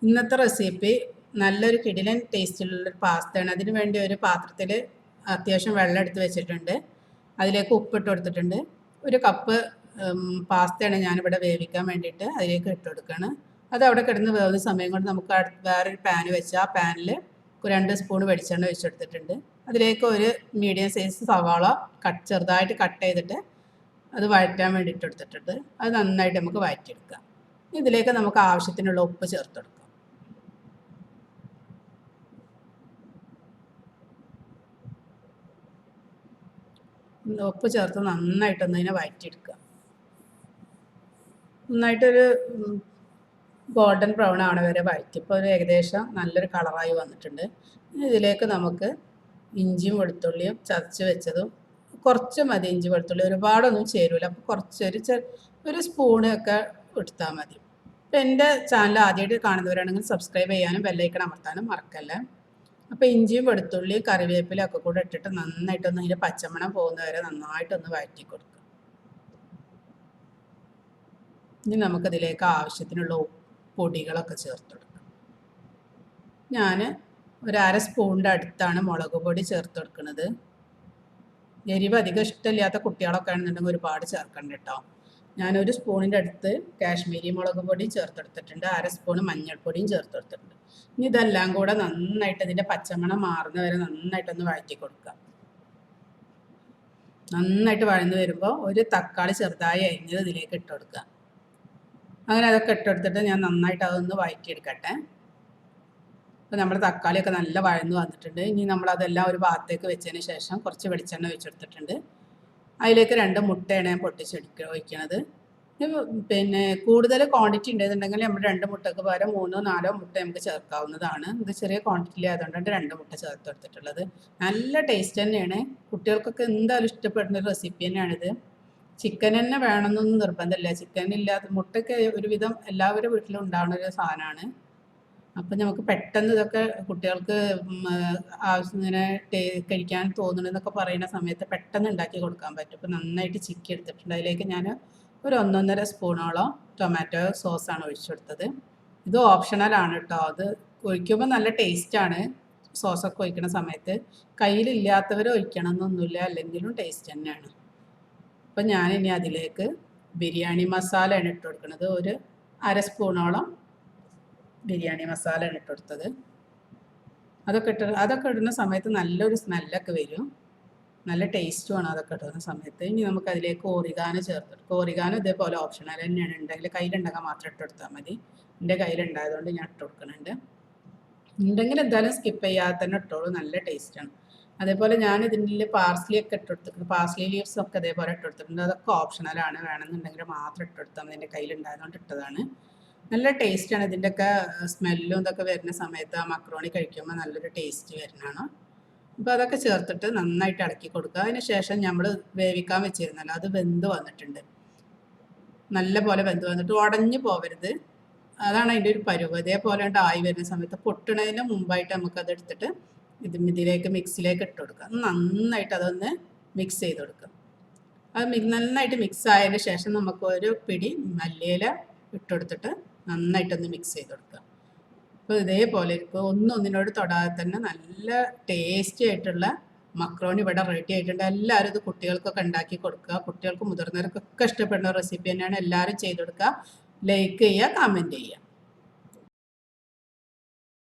ഇന്നത്തെ റെസിപ്പി നല്ലൊരു കിടിലൻ ടേസ്റ്റിലുള്ളൊരു പാസ്തയാണ്. അതിന് വേണ്ടി ഒരു പാത്രത്തിൽ അത്യാവശ്യം വെള്ളം എടുത്ത് വെച്ചിട്ടുണ്ട്. അതിലേക്ക് ഉപ്പിട്ട് കൊടുത്തിട്ടുണ്ട്. ഒരു കപ്പ് പാസ്തയാണ് ഞാനിവിടെ വേവിക്കാൻ വേണ്ടിയിട്ട് അതിലേക്ക് ഇട്ട് കൊടുക്കുകയാണ്. അത് അവിടെ കിടന്ന് വേവുന്ന സമയം കൊണ്ട് നമുക്ക് വേറൊരു പാന് വെച്ച് ആ പാനിൽ 2 സ്പൂൺ വെളിച്ചെണ്ണ ഒഴിച്ചെടുത്തിട്ടുണ്ട്. അതിലേക്ക് ഒരു മീഡിയം സൈസ് സവാള ചെറുതായിട്ട് കട്ട് ചെയ്തിട്ട് അത് വഴറ്റാൻ വേണ്ടി ഇട്ടെടുത്തിട്ടുണ്ട്. അത് നന്നായിട്ട് നമുക്ക് വഴറ്റിയെടുക്കാം. ഇതിലേക്ക് നമുക്ക് ആവശ്യത്തിനുള്ള ഉപ്പ് ചേർത്ത് കൊടുക്കാം. ഉപ്പ് ചേർത്ത് നന്നായിട്ടൊന്ന് അതിനെ വഴറ്റിയെടുക്കുക. നന്നായിട്ടൊരു ഗോൾഡൻ ബ്രൗൺ ആവണ വരെ വഴറ്റി. ഇപ്പോൾ ഒരു ഏകദേശം നല്ലൊരു കളറായി വന്നിട്ടുണ്ട്. ഇതിലേക്ക് നമുക്ക് ഇഞ്ചിയും വെളുത്തുള്ളിയും ചതച്ച് വെച്ചതും കുറച്ച് മതി. ഇഞ്ചി വെളുത്തുള്ളി ഒരുപാടൊന്നും ചേരൂല, അപ്പോൾ ഒരു സ്പൂണൊക്കെ എടുത്താൽ മതി. അപ്പോൾ എൻ്റെ ചാനൽ ആദ്യമായിട്ട് കാണുന്നവരാണെങ്കിൽ സബ്സ്ക്രൈബ് ചെയ്യാനും ബെല്ലൈക്കൺ അമർത്താനും മറക്കല്ലേ. അപ്പോൾ ഇഞ്ചിയും വെളുത്തുള്ളിയും കറിവേപ്പിലും ഒക്കെ കൂടെ ഇട്ടിട്ട് നന്നായിട്ടൊന്ന് അതിൻ്റെ പച്ചമണം പോകുന്നവരെ നന്നായിട്ടൊന്ന് വഴറ്റി കൊടുക്കുക. ഇനി നമുക്കതിലേക്ക് ആവശ്യത്തിനുള്ള പൊടികളൊക്കെ ചേർത്ത് കൊടുക്കാം. ഞാൻ ഒരു 1/2 സ്പൂണിൻ്റെ അടുത്താണ് മുളക് പൊടി ചേർത്ത് കൊടുക്കുന്നത്. എരിവ് അധികം ഇഷ്ടമില്ലാത്ത കുട്ടികളൊക്കെ ആണെന്നുണ്ടെങ്കിൽ ഒരുപാട് ചേർക്കണ്ട കേട്ടോ. ഞാനൊരു സ്പൂണിൻ്റെ അടുത്ത് കാശ്മീരി മുളക് പൊടി ചേർത്തെടുത്തിട്ടുണ്ട്. 1/2 സ്പൂൺ മഞ്ഞൾപ്പൊടിയും ചേർത്തെടുത്തിട്ടുണ്ട്. ഇനി ഇതെല്ലാം കൂടെ നന്നായിട്ട് ഇതിൻ്റെ പച്ചമണം മാറുന്ന വരെ നന്നായിട്ടൊന്ന് വഴറ്റി കൊടുക്കുക. നന്നായിട്ട് വഴന്ന് വരുമ്പോൾ ഒരു തക്കാളി ചെറുതായി അരിഞ്ഞത് ഇതിലേക്ക് ഇട്ട് കൊടുക്കുക. അങ്ങനെ അതൊക്കെ ഇട്ടെടുത്തിട്ട് ഞാൻ നന്നായിട്ട് അതൊന്ന് വഴറ്റിയെടുക്കട്ടെ. അപ്പോൾ നമ്മുടെ തക്കാളിയൊക്കെ നല്ല വഴന്ന് വന്നിട്ടുണ്ട്. ഇനി നമ്മളതെല്ലാം ഒരു ഭാഗത്തേക്ക് വെച്ചതിന് ശേഷം കുറച്ച് വെളിച്ചെണ്ണ ഒഴിച്ചെടുത്തിട്ടുണ്ട്. അതിലേക്ക് 2 മുട്ടയാണ് ഞാൻ ഒഴിക്കണത്. പിന്നെ കൂടുതൽ ക്വാണ്ടിറ്റി ഉണ്ടെന്നുണ്ടെങ്കിൽ നമ്മൾ 2 മുട്ടയ്ക്ക് പകരം 3-4 മുട്ട നമുക്ക് ചേർക്കാവുന്നതാണ്. ഇത് ചെറിയ ക്വാണ്ടിറ്റി ആയതുകൊണ്ടാണ് 2 മുട്ട ചേർത്ത് കൊടുത്തിട്ടുള്ളത്. നല്ല ടേസ്റ്റ് തന്നെയാണ്. കുട്ടികൾക്കൊക്കെ എന്തായാലും ഇഷ്ടപ്പെടുന്ന റെസിപ്പി തന്നെയാണിത്. ചിക്കൻ തന്നെ വേണമെന്നൊന്നും നിർബന്ധമില്ല. ചിക്കൻ ഇല്ലാത്ത മുട്ടയ്ക്ക് ഒരുവിധം എല്ലാവരുടെ വീട്ടിലും ഉണ്ടാകുന്ന ഒരു സാധനമാണ്. അപ്പം നമുക്ക് പെട്ടെന്ന് ഇതൊക്കെ കുട്ടികൾക്ക് ഇങ്ങനെ കഴിക്കാൻ തോന്നണമെന്നൊക്കെ പറയുന്ന സമയത്ത് പെട്ടെന്ന് ഉണ്ടാക്കി കൊടുക്കാൻ പറ്റും. അപ്പോൾ നന്നായിട്ട് ചിക്കി എടുത്തിട്ടുണ്ട്. അതിലേക്ക് ഞാൻ ഒരു 1-1.5 സ്പൂണോളം ടൊമാറ്റോ സോസാണ് ഒഴിച്ചു കൊടുത്തത്. ഇത് ഓപ്ഷണലാണ് കേട്ടോ. അത് ഒഴിക്കുമ്പോൾ നല്ല ടേസ്റ്റാണ്. സോസൊക്കെ ഒഴിക്കുന്ന സമയത്ത് കയ്യിലില്ലാത്തവർ ഒഴിക്കണം എന്നൊന്നുമില്ല, അല്ലെങ്കിലും ടേസ്റ്റ് തന്നെയാണ്. അപ്പം ഞാനിനി അതിലേക്ക് ബിരിയാണി മസാലയാണ് ഇട്ട് കൊടുക്കുന്നത്. ഒരു 1/2 സ്പൂണോളം ബിരിയാണി മസാലയാണ് ഇട്ട് കൊടുത്തത്. അതൊക്കെ ഇടുന്ന സമയത്ത് നല്ലൊരു സ്മെല്ലൊക്കെ വരും, നല്ല ടേസ്റ്റുമാണ് അതൊക്കെ ഇടുന്ന സമയത്ത്. ഇനി നമുക്ക് അതിലേക്ക് ഓറിഗാനോ ചേർത്ത് കൊടുക്കും. ഓറിഗാനോ ഇതേപോലെ ഓപ്ഷണൽ തന്നെയാണ്. ഉണ്ടെങ്കിൽ കയ്യിലുണ്ടെങ്കിൽ മാത്രം ഇട്ട് കൊടുത്താൽ മതി. എൻ്റെ കയ്യിലുണ്ടായതുകൊണ്ട് ഞാൻ ഇട്ട് കൊടുക്കുന്നുണ്ട്. ഉണ്ടെങ്കിൽ എന്തായാലും സ്കിപ്പ് ചെയ്യാതെ തന്നെ ഇട്ടോളൂ, നല്ല ടേസ്റ്റാണ്. അതേപോലെ ഞാൻ ഇതിൻ്റെ പാർസ്ലി ഒക്കെ ഇട്ട് കൊടുത്തിട്ടുണ്ട്. പാർസ്ലി ലീവ്സ് ഒക്കെ അതേപോലെ ഇട്ട് കൊടുത്തിട്ടുണ്ട്. അതൊക്കെ ഓപ്ഷണലാണ്, വേണമെന്നുണ്ടെങ്കിൽ മാത്രം ഇട്ട് കൊടുത്താൽ മതി. എൻ്റെ കയ്യിലുണ്ടായതുകൊണ്ട് ഇട്ടതാണ്. നല്ല ടേസ്റ്റാണ്. ഇതിൻ്റെയൊക്കെ സ്മെല്ലും ഇതൊക്കെ വരുന്ന സമയത്ത് ആ മക്രോണി കഴിക്കുമ്പോൾ നല്ലൊരു ടേസ്റ്റ് വരുന്നതാണ്. അപ്പോൾ അതൊക്കെ ചേർത്തിട്ട് നന്നായിട്ട് ഇളക്കി കൊടുക്കുക. അതിന് ശേഷം നമ്മൾ വേവിക്കാൻ വെച്ചിരുന്നല്ലോ, അത് വെന്ത് വന്നിട്ടുണ്ട്. നല്ല പോലെ വെന്ത് വന്നിട്ട് ഉടഞ്ഞു പോകരുത്, അതാണ് അതിൻ്റെ ഒരു പരുവ്. അതേപോലെ ആയി വരുന്ന സമയത്ത് പൊട്ടണതിന് മുമ്പായിട്ട് നമുക്കത് എടുത്തിട്ട് ഇതിലേക്ക് മിക്സിലേക്ക് ഇട്ട് കൊടുക്കുക. നന്നായിട്ട് അതൊന്ന് മിക്സ് ചെയ്ത് കൊടുക്കുക. അത് നന്നായിട്ട് മിക്സ് ആയതിന് ശേഷം നമുക്ക് ഒരു പിടി മല്ലിയില ഇട്ടെടുത്തിട്ട് നന്നായിട്ടൊന്ന് മിക്സ് ചെയ്ത് കൊടുക്കുക. അപ്പോൾ ഇതേപോലെ ഇപ്പോൾ ഒന്നിനോട് തൊടാതെ തന്നെ നല്ല ടേസ്റ്റി ആയിട്ടുള്ള മക്രോണി ഇവിടെ റെഡി ആയിട്ടുണ്ട്. എല്ലാവരും ഇത് കുട്ടികൾക്കൊക്കെ ഉണ്ടാക്കി കൊടുക്കുക. കുട്ടികൾക്ക് മുതിർന്നവർക്കൊക്കെ ഇഷ്ടപ്പെടുന്ന റെസിപ്പി തന്നെയാണ്. എല്ലാവരും ചെയ്ത് കൊടുക്കുക. ലൈക്ക് ചെയ്യുക, കമൻറ്റ് ചെയ്യുക.